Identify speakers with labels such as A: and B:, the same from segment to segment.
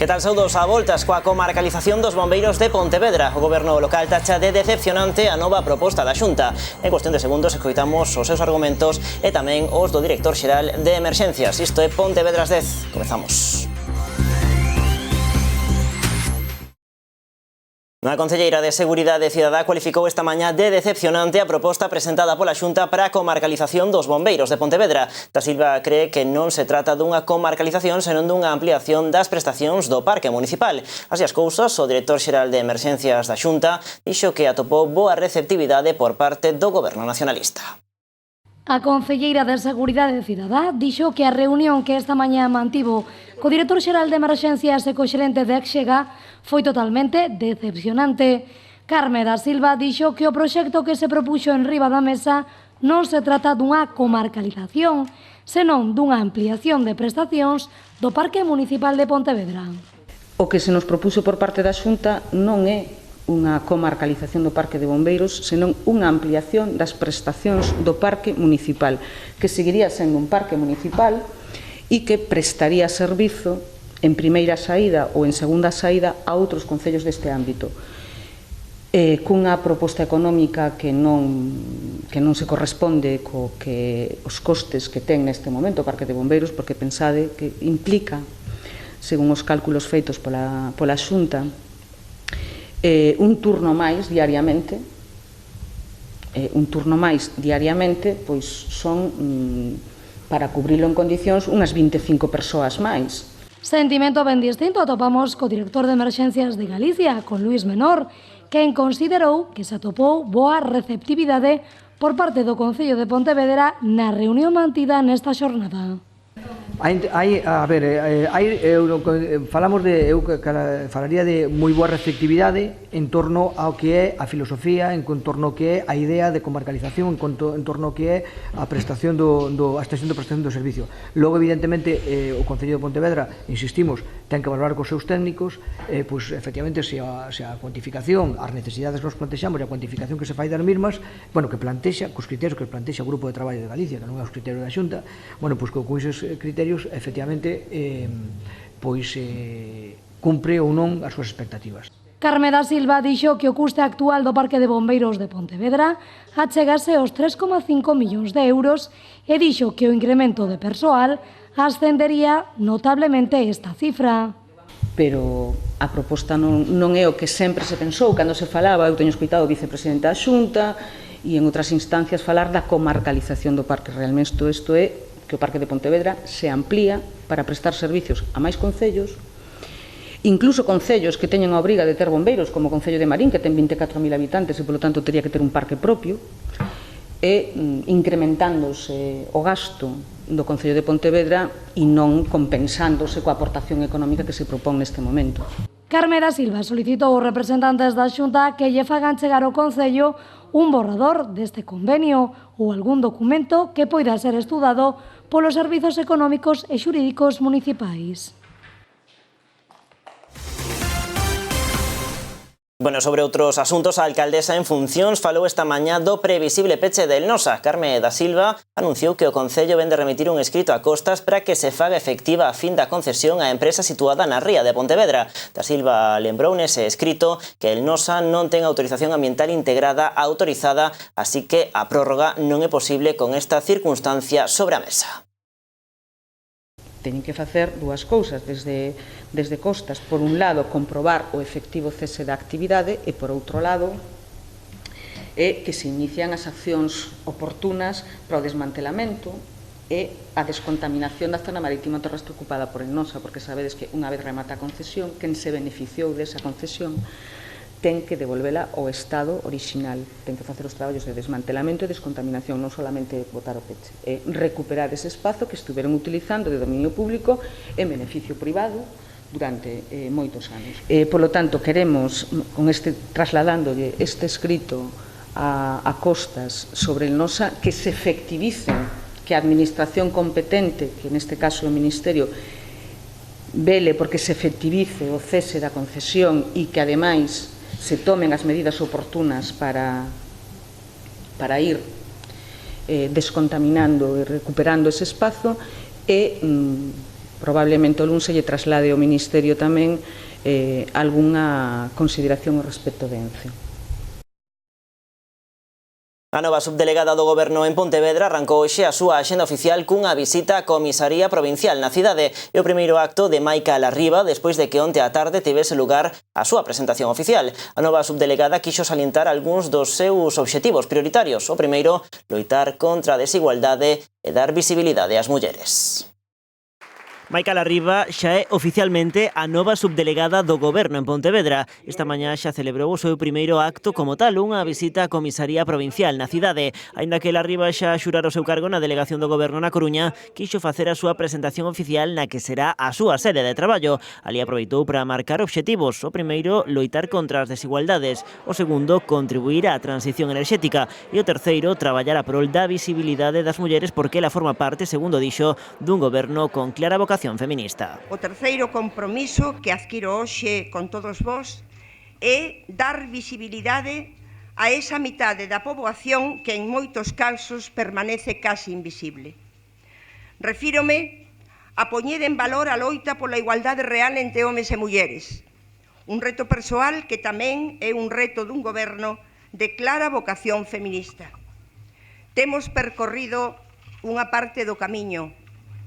A: Que tal, saudos a voltas coa comarcalización dos bombeiros de Pontevedra? O goberno local tacha de decepcionante a nova proposta da Xunta. En cuestión de segundos escoitamos os seus argumentos e tamén os do director xeral de Emerxencias. Isto é Pontevedras 10. Comezamos. A concelleira de Seguridade Cidadá cualificou esta mañá de decepcionante a proposta presentada pola Xunta para a comarcalización dos bombeiros de Pontevedra. Da Silva cree que non se trata dunha comarcalización, senón dunha ampliación das prestacións do parque municipal. Así as cousas, o director xeral de Emerxencias da Xunta dixo que atopou boa receptividade por parte do goberno nacionalista.
B: A concelleira de Seguridade Cidadá dixo que a reunión que esta mañá mantivo co director xeral de Emerxencias e co xerente de Exega foi totalmente decepcionante. Carme da Silva dixo que o proxecto que se propuxo en riba da mesa non se trata dunha comarcalización, senón dunha ampliación de prestacións do Parque Municipal de Pontevedra.
C: O que se nos propuxo por parte da Xunta non é unha comarcalización do Parque de Bombeiros, senón unha ampliación das prestacións do Parque Municipal, que seguiría sendo un parque municipal e que prestaría servizo en primeira saída ou en segunda saída a outros concellos deste ámbito, cunha proposta económica que non se corresponde co que os costes que ten neste momento o Parque de Bombeiros, porque pensade que implica, según os cálculos feitos pola Xunta, un turno máis diariamente, pois son, para cubrilo en condicións, unhas 25 persoas máis.
B: Sentimento ben distinto atopamos co director de Emerxencias de Galicia, con Luís Menor, quen considerou que se atopou boa receptividade por parte do Concello de Pontevedra na reunión mantida nesta xornada.
D: Falaría de moi boa receptividade en torno ao que é a filosofía, en torno ao que é a idea de comarcalización, en torno ao que é a prestación a extensión da prestación do servicio. Logo, evidentemente, o Concello de Pontevedra, insistimos, ten que valorar cos seus técnicos, pois, efectivamente, se a cuantificación, as necesidades que nos plantexamos e a cuantificación que se fai das mismas, que plantexa, cos criterios que plantexa o Grupo de Traballo de Galicia, que non é os criterios da Xunta, pois con esos criterios, efectivamente, cumpre ou non as súas expectativas.
B: Carme da Silva dixo que o custe actual do Parque de Bombeiros de Pontevedra achegase aos 3,5 millóns de euros e dixo que o incremento de persoal ascendería notablemente esta cifra.
C: Pero a proposta non é o que sempre se pensou cando se falaba. Eu teño escoitado o vicepresidente da Xunta e en outras instancias falar da comarcalización do parque. Realmente isto é que o Parque de Pontevedra se amplía para prestar servicios a máis concellos, incluso concellos que teñen a obriga de ter bombeiros, como o Concello de Marín, que ten 24.000 habitantes e, polo tanto, tería que ter un parque propio, e incrementándose o gasto do Concello de Pontevedra e non compensándose coa aportación económica que se propón neste momento.
B: Carme da Silva solicitou aos representantes da Xunta que lle fagan chegar ao Concello un borrador deste convenio ou algún documento que poida ser estudado polos servizos económicos e xurídicos municipais.
A: Sobre outros asuntos, a alcaldesa en funcións falou esta mañá do previsible peche de Elnosa. Carme da Silva anunciou que o Concello vén de remitir un escrito a Costas para que se faga efectiva a fin da concesión á empresa situada na ría de Pontevedra. Da Silva lembrou nese escrito que Elnosa non ten autorización ambiental integrada autorizada, así que a prórroga non é posible con esta circunstancia sobre a mesa.
C: Teñen que facer dúas cousas desde Costas. Por un lado, comprobar o efectivo cese da actividade e, por outro lado, que se inician as accións oportunas para o desmantelamento e a descontaminación da zona marítima terrestre ocupada por Elnosa, porque sabedes que unha vez remata a concesión, quen se beneficiou desa concesión ten que devolvela ao estado orixinal, ten que facer os traballos de desmantelamento e descontaminación, non solamente botar o peche, e recuperar ese espazo que estuveron utilizando de dominio público en beneficio privado durante moitos anos. Polo tanto, queremos, trasladándolle este escrito a Costas sobre Elnosa, que se efectivice, que a administración competente, que neste caso é o Ministerio, vele porque se efectivice o cese da concesión e que, ademais, se tomen as medidas oportunas para ir descontaminando e recuperando ese espazo e probablemente o luns se lle traslade ao Ministerio tamén algunha consideración ao respecto de Ence.
A: A nova subdelegada do Goberno en Pontevedra arrancou hoxe a súa axenda oficial cunha visita á Comisaría Provincial na cidade e o primeiro acto de Maica Larriba despois de que onte á tarde tivese lugar a súa presentación oficial. A nova subdelegada quixo salientar algúns dos seus obxectivos prioritarios. O primeiro, loitar contra a desigualdade e dar visibilidade ás mulleres. Maica Larriba xa é oficialmente a nova subdelegada do Goberno en Pontevedra. Esta mañá xa celebrou o seu primeiro acto como tal, unha visita á Comisaría Provincial na cidade. Aínda que Larriba xa xurara o seu cargo na Delegación do Goberno na Coruña, quixo facer a súa presentación oficial na que será a súa sede de traballo. Ali aproveitou para marcar obxectivos. O primeiro, loitar contra as desigualdades. O segundo, contribuir á transición enerxética. E o terceiro, traballar a prol da visibilidade das mulleres porque ela forma parte, segundo dixo, dun goberno con clara vocación feminista.
E: O terceiro compromiso que adquiro hoxe con todos vós é dar visibilidade a esa mitade da poboación que en moitos casos permanece casi invisible. Refírome a poñer en valor a loita pola igualdade real entre homes e mulleres, un reto persoal que tamén é un reto dun goberno de clara vocación feminista. Temos percorrido unha parte do camiño,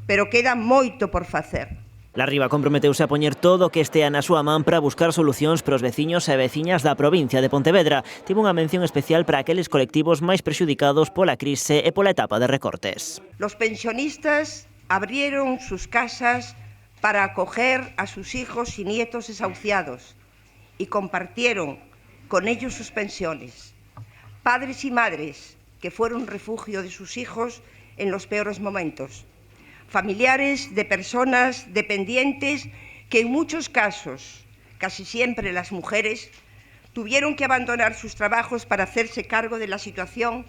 E: pero queda moito por facer.
A: Larriba comprometeuse a poñer todo o que estea na súa man para buscar solucións para os veciños e veciñas da provincia de Pontevedra. Tivo unha mención especial para aqueles colectivos máis prexudicados pola crise e pola etapa de recortes.
E: Los pensionistas abrieron sus casas para acoger a sus hijos y nietos desahuciados y compartieron con ellos sus pensiones. Padres y madres que fueron refugio de sus hijos en los peores momentos. Familiares de personas dependientes que en muchos casos, casi siempre las mujeres, tuvieron que abandonar sus trabajos para hacerse cargo de la situación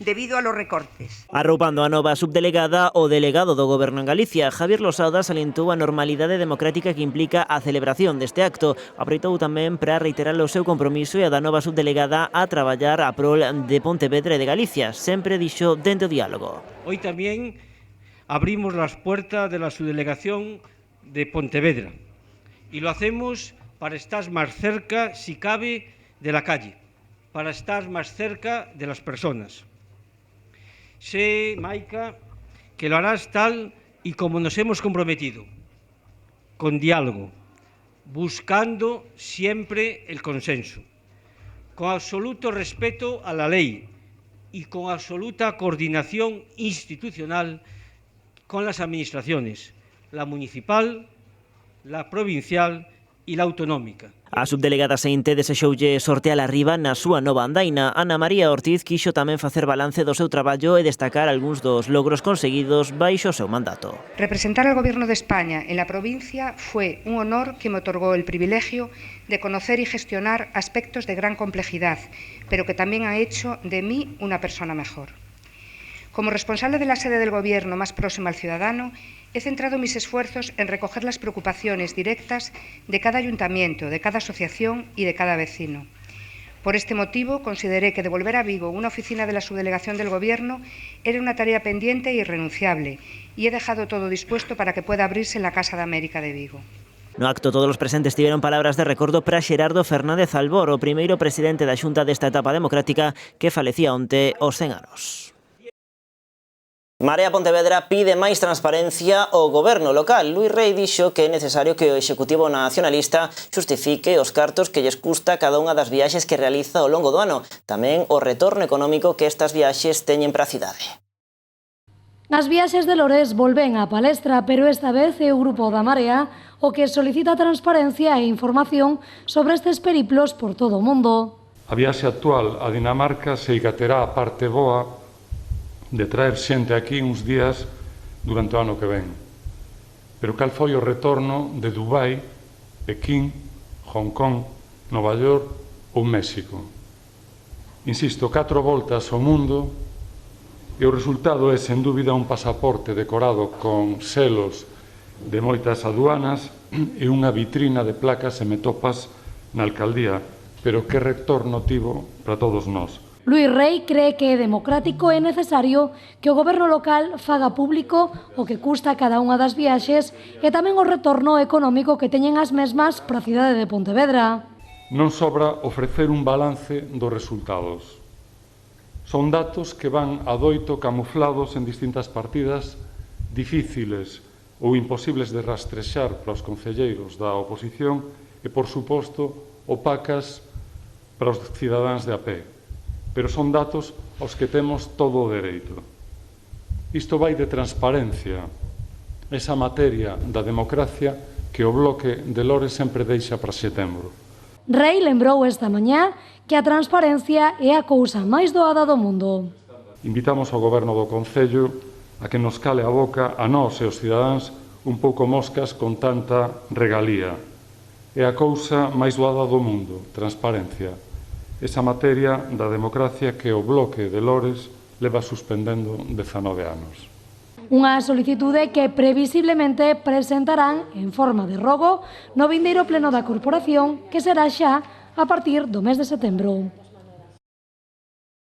E: debido a los recortes.
A: Arroupando a nova subdelegada, o delegado do Goberno en Galicia, Javier Losada, salientou a normalidade democrática que implica a celebración deste acto. Aproveitou tamén para reiterar o seu compromiso e a da nova subdelegada a traballar a prol de Pontevedra e de Galicia. Sempre dixo dende o diálogo.
F: Hoy también abrimos las puertas de la subdelegación de Pontevedra y lo hacemos para estar más cerca, si cabe, de la calle, para estar más cerca de las personas. Sé, Maica, que lo harás tal y como nos hemos comprometido, con diálogo, buscando siempre el consenso, con absoluto respeto a la ley y con absoluta coordinación institucional con las administraciones, la municipal, la provincial e la autonómica.
A: A subdelegada Seinte desexoulle sorte a Larriba na súa nova andaina. Ana María Ortiz quixo tamén facer balance do seu traballo e destacar algúns dos logros conseguidos baixo o seu mandato.
G: Representar al Gobierno de España en la provincia fue un honor que me otorgó el privilegio de conocer y gestionar aspectos de gran complejidad, pero que también ha hecho de mí una persona mejor. Como responsable de la sede del Gobierno más próxima al ciudadano, he centrado mis esfuerzos en recoger las preocupaciones directas de cada ayuntamiento, de cada asociación y de cada vecino. Por este motivo, consideré que devolver a Vigo una oficina de la subdelegación del Gobierno era una tarea pendiente e irrenunciable, y he dejado todo dispuesto para que pueda abrirse en la Casa de América de Vigo.
A: No acto, todos os presentes tiveron palabras de recordo para Xerardo Fernández Albor, o primeiro presidente da Xunta desta etapa democrática que falecía onte aos 100 anos. Marea Pontevedra pide máis transparencia ao goberno local. Luís Rei dixo que é necesario que o Executivo Nacionalista xustifique os cartos que lles custa cada unha das viaxes que realiza ao longo do ano. Tamén o retorno económico que estas viaxes teñen para a cidade.
B: As viaxes de Lores volven á palestra, pero esta vez é o Grupo da Marea o que solicita transparencia e información sobre estes periplos por todo o mundo.
H: A viaxe actual a Dinamarca se terá a parte boa de traer xente aquí uns días durante o ano que ven. Pero cal foi o retorno de Dubai, Pekín, Hong Kong, Nova York ou México? Insisto, 4 voltas ao mundo e o resultado é, sen dúbida, un pasaporte decorado con selos de moitas aduanas e unha vitrina de placas e metopas na alcaldía, pero que retorno tivo para todos nós.
B: Luís Rei cree que é democrático e necesario que o goberno local faga público o que custa cada unha das viaxes e tamén o retorno económico que teñen as mesmas para a cidade de Pontevedra.
H: Non sobra ofrecer un balance dos resultados. Son datos que van adoito camuflados en distintas partidas difíciles ou imposibles de rastrexar para os concelleiros da oposición e, por suposto, opacas para os cidadáns de a pé. Pero son datos aos que temos todo o dereito. Isto vai de transparencia, esa materia da democracia que o bloque de Lores sempre deixa para setembro.
B: Rei lembrou esta mañá que a transparencia é a cousa máis doada do mundo.
H: Invitamos ao Goberno do Concello a que nos cale a boca a nós e os cidadáns un pouco moscas con tanta regalía. É a cousa máis doada do mundo, transparencia. Esa materia da democracia que o bloque de Lores leva suspendendo 19 anos.
B: Unha solicitude que previsiblemente presentarán en forma de rogo no vindeiro pleno da corporación que será xa a partir do mes de setembro.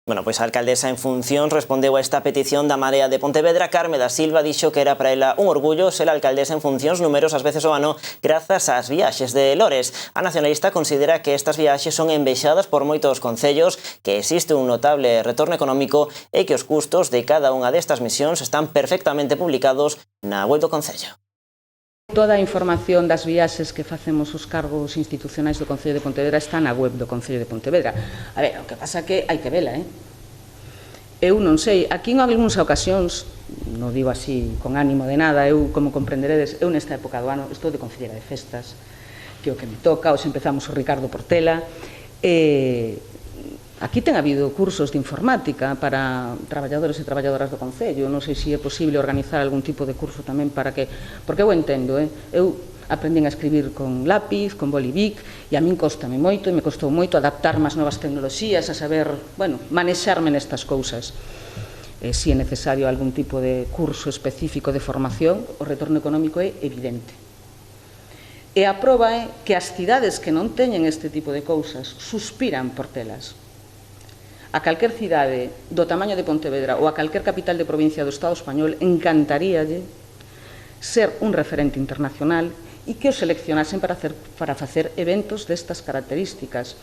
A: Bueno, pois a alcaldesa en función respondeu a esta petición da Marea de Pontevedra. Carme da Silva dixo que era para ela un orgullo ser alcaldesa en funcións numerosas veces ao ano grazas ás viaxes de Lores. A nacionalista considera que estas viaxes son envexadas por moitos concellos, que existe un notable retorno económico e que os custos de cada unha destas misións están perfectamente publicados na web do concello.
C: Toda a información das viaxes que facemos os cargos institucionais do Concello de Pontevedra está na web do Concello de Pontevedra. A ver, o que pasa é que hai que vela, Eu non sei, aquí en algúns ocasións, non digo así con ánimo de nada, eu, como comprenderedes, eu nesta época do ano estou de concellera de festas, que é o que me toca, hoxe empezamos o Ricardo Portela, aquí ten habido cursos de informática para traballadores e traballadoras do Concello, non sei se é posible organizar algún tipo de curso tamén para que, porque eu entendo, eu aprendín a escribir con lápiz, con bolivic, e a min costame moito, e me costou moito adaptarme ás novas tecnoloxías, a saber, bueno, manexarme nestas cousas. Si é necesario algún tipo de curso específico de formación, o retorno económico é evidente. E a proba é que as cidades que non teñen este tipo de cousas suspiran por telas. A calquer cidade do tamaño de Pontevedra ou a calquer capital de provincia do Estado español encantaríalle ser un referente internacional e que os seleccionasen para facer eventos destas características.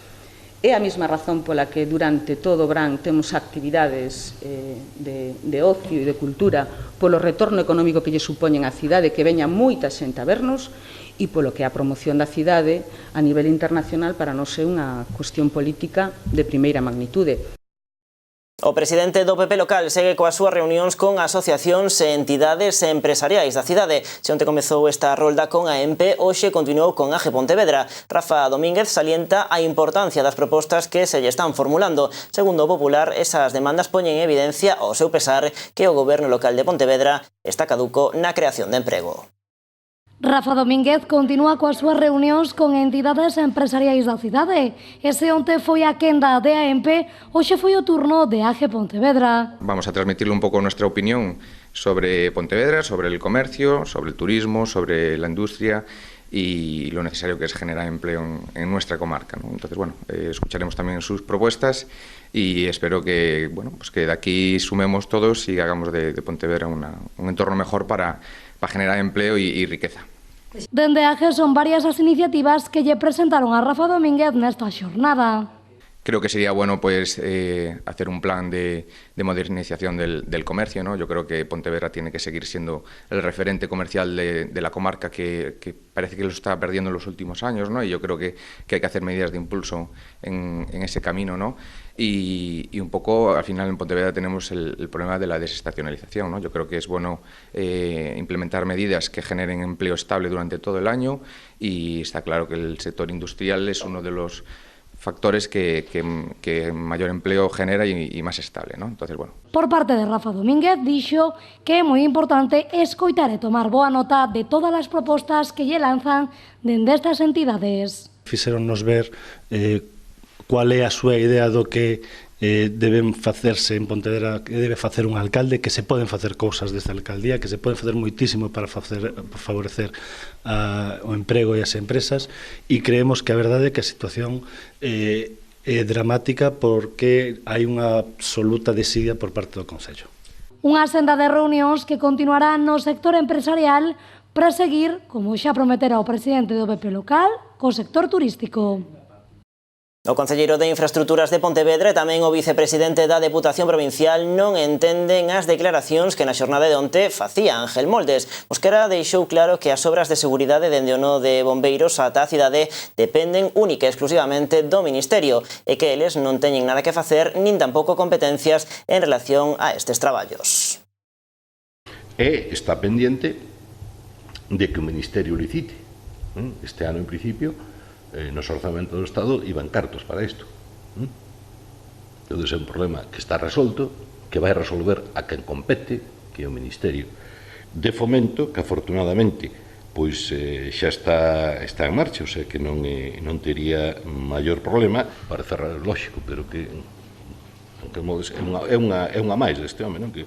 C: É a mesma razón pola que durante todo o verán temos actividades de ocio e de cultura polo retorno económico que lle supoñen á cidade, que veña moita xente a vernos, e polo que a promoción da cidade a nivel internacional para non ser unha cuestión política de primeira magnitude.
A: O presidente do PP local segue coas súas reunións con asociacións e entidades empresariais da cidade. Se onte comezou esta rolda con a EMPE, hoxe continuou con AGE Pontevedra. Rafa Domínguez salienta a importancia das propostas que se lle están formulando. Segundo o Popular, esas demandas poñen en evidencia ao seu pesar que o goberno local de Pontevedra está caduco na creación de emprego.
B: Rafa Domínguez continúa coas súas reunións con entidades empresariais da cidade. Ese onte foi a quenda de AEMPE, hoxe foi o turno de AGE Pontevedra.
I: Vamos a transmitirle un pouco nuestra opinión sobre Pontevedra, sobre el comercio, sobre el turismo, sobre la industria y lo necesario que es generar empleo en nuestra comarca, ¿no? Entonces, bueno, escucharemos también sus propuestas y espero que, bueno, pues que de aquí sumemos todos y hagamos de Pontevedra un entorno mejor para generar empleo y riqueza.
B: Dende AGE son varias as iniciativas que lle presentaron a Rafa Domínguez nesta xornada.
I: Creo que sería bueno pues hacer un plan de modernización del comercio, ¿no? Yo creo que Pontevedra tiene que seguir siendo el referente comercial de la comarca que parece que lo está perdiendo en los últimos años, ¿no? Y yo creo que hay que hacer medidas de impulso en ese camino, ¿no? Y un poco, al final en Pontevedra tenemos el problema de la desestacionalización, ¿no? Yo creo que es bueno implementar medidas que generen empleo estable durante todo el año y está claro que el sector industrial es uno de los factores que mayor empleo genera y más estable, ¿no? Entonces, bueno.
B: Por parte de Rafa Domínguez dixo que é moi importante escoitar e tomar boa nota de todas as propostas que lle lanzan dende estas entidades.
J: Fixeronnos ver cual é a súa idea do que deben facerse en Pontevedra, que debe facer un alcalde, que se poden facer cousas desta alcaldía, que se poden facer moitísimo para favorecer o emprego e as empresas, e creemos que a verdade é que a situación dramática porque hai unha absoluta desidia por parte do Concello.
B: Unha senda de reunións que continuará no sector empresarial para seguir, como xa prometera o presidente do PP local, co sector turístico.
A: O concelleiro de Infraestructuras de Pontevedra e tamén o vicepresidente da Deputación Provincial non entenden as declaracións que na xornada de onte facía Ángel Moldes. Mosquera deixou claro que as obras de seguridade dende o nó de bombeiros ata a cidade dependen única e exclusivamente do Ministerio e que eles non teñen nada que facer nin tampouco competencias en relación a estes traballos.
K: E está pendiente de que o Ministerio licite. Este ano, en principio, nos orzamentos do Estado iban cartos para isto. Entón, é un problema que está resolto, que vai resolver a quen compete, que é o Ministerio de Fomento, que afortunadamente pois xa está en marcha, o sea que non tería maior problema. Parece lógico, pero que é unha máis deste home, non? Que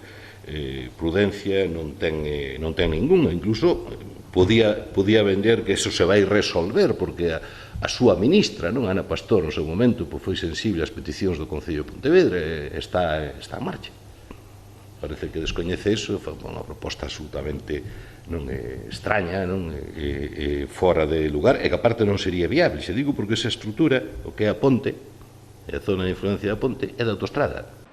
K: prudencia non ten ninguna, incluso podía vender que eso se vai resolver, porque a súa ministra, non, Ana Pastor, no seu momento, foi sensible ás peticións do Concello de Pontevedra e está en marcha. Parece que descoñece iso, foi unha proposta absolutamente extraña, fora de lugar, e que aparte non sería viable. Se digo porque esa estrutura, o que é a ponte, a zona de influencia da ponte, é da autostrada.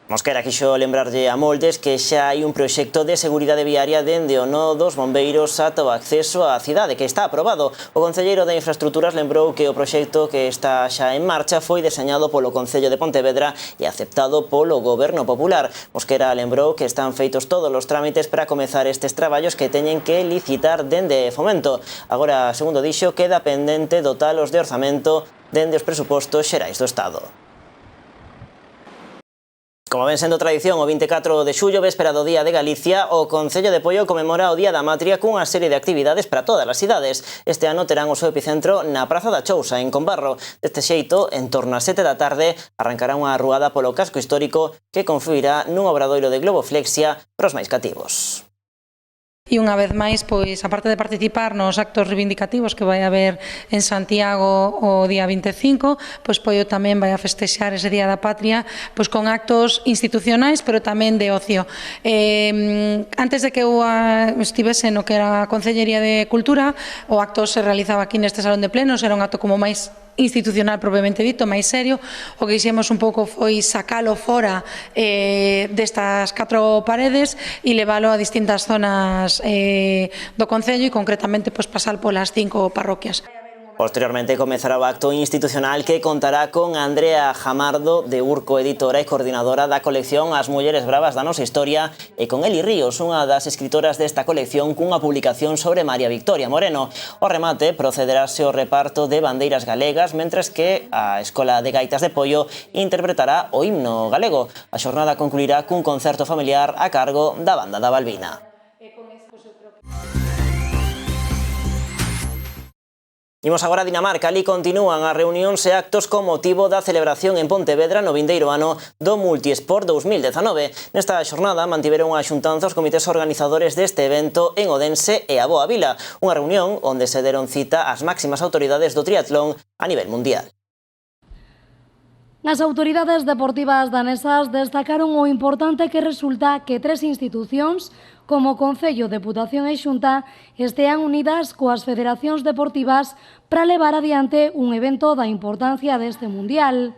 A: Mosquera quixo lembrarlle a Moldes que xa hai un proxecto de seguridade viaria dende o nó dos bombeiros ata o acceso á cidade, que está aprobado. O concelleiro de Infraestructuras lembrou que o proxecto que está xa en marcha foi deseñado polo Concello de Pontevedra e aceptado polo Goberno Popular. Mosquera lembrou que están feitos todos os trámites para comezar estes traballos que teñen que licitar dende Fomento. Agora, segundo dixo, queda pendente dotalos de orzamento dende os presupostos xerais do Estado. Como ven sendo tradición, o 24 de xullo, véspera do Día de Galicia, o Concello de Poio conmemora o Día da Matria cunha serie de actividades para todas as cidades. Este ano terán o seu epicentro na Praza da Chousa, en Combarro. Deste xeito, en torno ás 7 da tarde, arrancará unha ruada polo casco histórico que confluirá nun obradoiro de globoflexia para os máis cativos.
L: E unha vez máis, pois, aparte de participar nos actos reivindicativos que vai haber en Santiago o día 25, pois Poio tamén vai a festexar ese Día da Patria pois con actos institucionais, pero tamén de ocio. Antes de que eu estivese no que era a Concellería de Cultura, o acto se realizaba aquí neste salón de plenos, era un acto como máis institucional propiamente dito, máis serio. O que hicimos un pouco foi sacalo fora destas 4 paredes e leválo a distintas zonas do Concello e concretamente pasar polas 5 parroquias.
A: Posteriormente comezará o acto institucional que contará con Andrea Jamardo, de Urco, editora e coordinadora da colección As Mulleres Bravas da Nosa Historia, e con Eli Ríos, unha das escritoras desta colección, cunha publicación sobre María Victoria Moreno. O remate procederase ao reparto de bandeiras galegas, mentres que a Escola de Gaitas de Poio interpretará o himno galego. A xornada concluirá cun concerto familiar a cargo da Banda da Balbina. Imos agora a Dinamarca. Ali continúan as reunións e actos con motivo da celebración en Pontevedra no vindeiro ano do Multisport 2019. Nesta xornada mantiveron a xuntanza os comités organizadores deste evento en Odense e a Boa Vila, unha reunión onde se deron cita as máximas autoridades do triatlón a nivel mundial.
B: As autoridades deportivas danesas destacaron o importante que resulta que 3 institucións, como Concello, Deputación e Xunta, estean unidas coas federacións deportivas para levar adiante un evento da importancia deste mundial.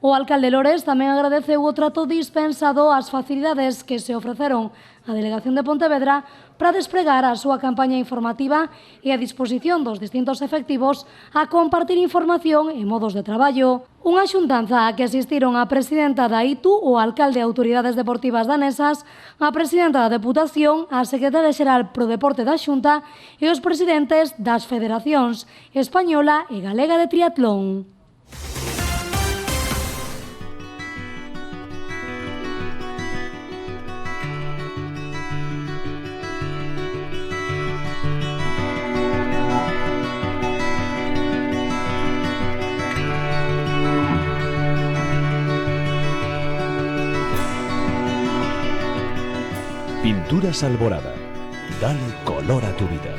B: O alcalde Lores tamén agradeceu o trato dispensado ás facilidades que se ofreceron á Delegación de Pontevedra para despregar a súa campaña informativa e a disposición dos distintos efectivos a compartir información e modos de traballo. Unha xuntanza a que asistiron a presidenta da ITU, o alcalde e autoridades deportivas danesas, a presidenta da Deputación, a secretaria xeral pro deporte da Xunta e os presidentes das federacións española e galega de triatlón.
M: Pinturas Alborada. Dale color a tu vida.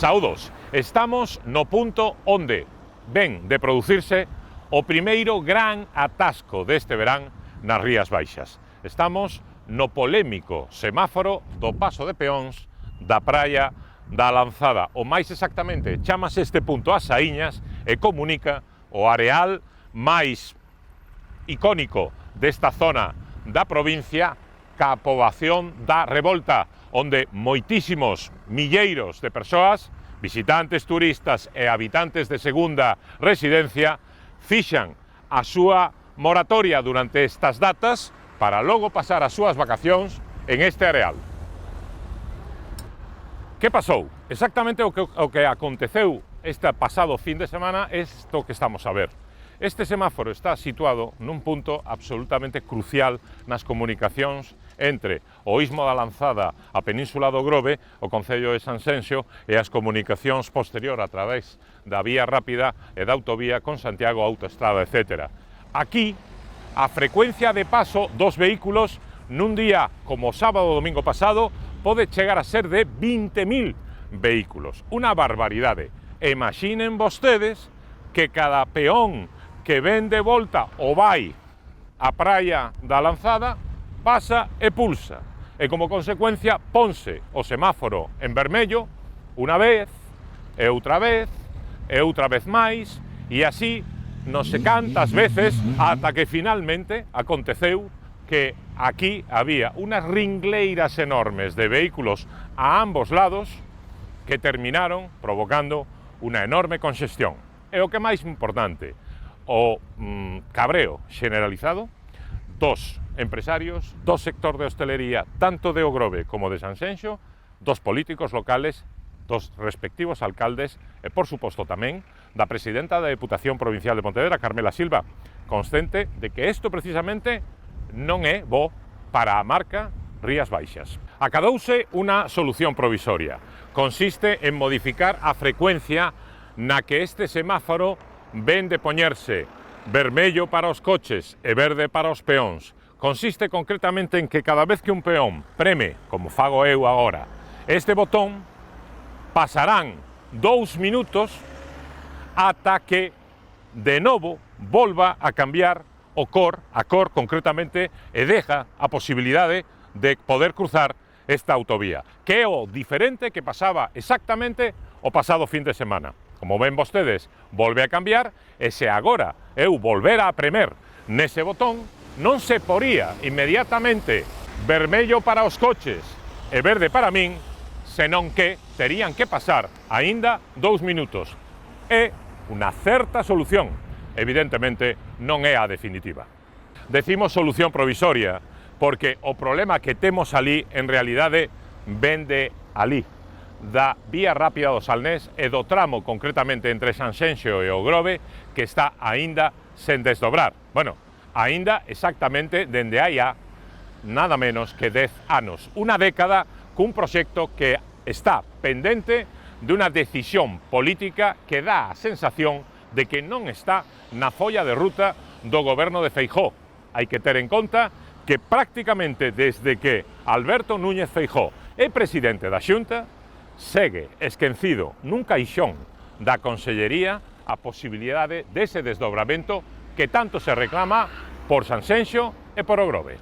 N: Saúdos, estamos no punto onde ven de producirse o primeiro gran atasco deste verán nas Rías Baixas. Estamos no polémico semáforo do paso de peóns da praia da Lanzada. O máis exactamente, chamase este punto as Saíñas e comunica o areal máis icónico desta zona da provincia ca poboación da Revolta, onde moitísimos milleiros de persoas, visitantes, turistas e habitantes de segunda residencia, fixan a súa moratoria durante estas datas para logo pasar as súas vacacións en este areal. Que pasou? Exactamente o que aconteceu este pasado fin de semana é isto que estamos a ver. Este semáforo está situado nun punto absolutamente crucial nas comunicacións entre o Istmo da Lanzada, a Península do Grove, o Concello de Sanxenxo e as comunicacións posterior a través da vía rápida e da autovía con Santiago, autoestrada, etc. Aquí, a frecuencia de paso dos vehículos nun día como o sábado ou domingo pasado pode chegar a ser de 20.000 vehículos. Unha barbaridade. Imaginen vostedes que cada peón que ven de volta ou vai á praia da Lanzada pasa e pulsa. E como consecuencia ponse o semáforo en vermello unha vez, e outra vez máis, e así non sei cantas veces ata que finalmente aconteceu que aquí había unas ringleiras enormes de vehículos a ambos lados que terminaron provocando unha enorme conxestión. E o que máis importante, o cabreo generalizado dos empresarios, do sector de hostelería, tanto de O Grove como de Sanxenxo, dos políticos locales, dos respectivos alcaldes e, por suposto, tamén da presidenta da Deputación Provincial de Pontevedra, Carmela Silva, consciente de que isto precisamente non é bo para a marca Rías Baixas. Acadouse unha solución provisoria. Consiste en modificar a frecuencia na que este semáforo ven de poñerse vermello para os coches e verde para os peóns. Consiste concretamente en que cada vez que un peón preme, como fago eu agora, este botón, pasarán 2 minutos ata que de novo volva a cambiar a cor concretamente, e deja a posibilidade de poder cruzar esta autovía, que é o diferente que pasaba exactamente o pasado fin de semana. Como ven vostedes, volve a cambiar, e se agora eu volvera a premer nese botón, non se poría inmediatamente vermello para os coches e verde para min, senón que terían que pasar aínda 2 minutos. É unha certa solución, evidentemente non é a definitiva. Decimos solución provisoria porque o problema que temos ali en realidade vende ali, da vía rápida do Salnés e do tramo concretamente entre Sanxenxo e O Grove, que está aínda sen desdobrar. Bueno, aínda exactamente dende hai nada menos que 10 anos, unha década cun proxecto que está pendente de unha decisión política que dá a sensación de que non está na folla de ruta do goberno de Feijóo. Hai que ter en conta que prácticamente desde que Alberto Núñez Feijóo é presidente da Xunta, segue esquecido nun caixón da Consellería a posibilidade dese desdobramento que tanto se reclama por Sanxenxo e por O Grove.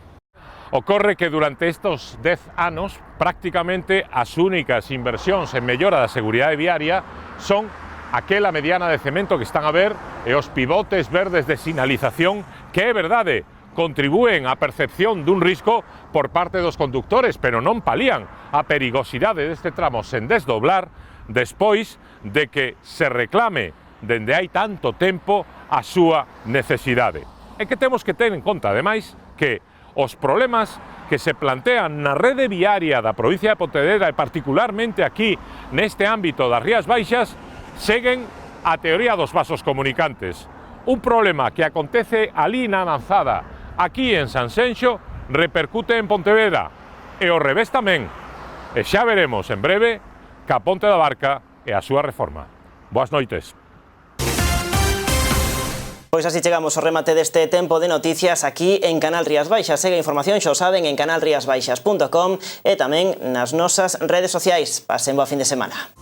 N: Ocorre que durante estes 10 anos prácticamente as únicas inversións en mellora da seguridade viaria son aquela mediana de cemento que están a ver e os pivotes verdes de sinalización que é verdade, contribúen á percepción dun risco por parte dos conductores, pero non palían a perigosidade deste tramo sen desdoblar despois de que se reclame dende hai tanto tempo a súa necesidade. E que temos que ter en conta, ademais, que os problemas que se plantean na rede viaria da provincia de Pontevedra e particularmente aquí neste ámbito das Rías Baixas seguen a teoría dos vasos comunicantes. Un problema que acontece ali na Lanzada, aquí en Sanxenxo, repercute en Pontevedra e ao revés tamén. E xa veremos en breve ca Ponte da Barca e a súa reforma. Boas noites.
A: Pois así chegamos ao remate deste tempo de noticias aquí en Canal Rías Baixas. Segue a información, xa o saben, en canalriasbaixas.com e tamén nas nosas redes sociais. Pasen boa fin de semana.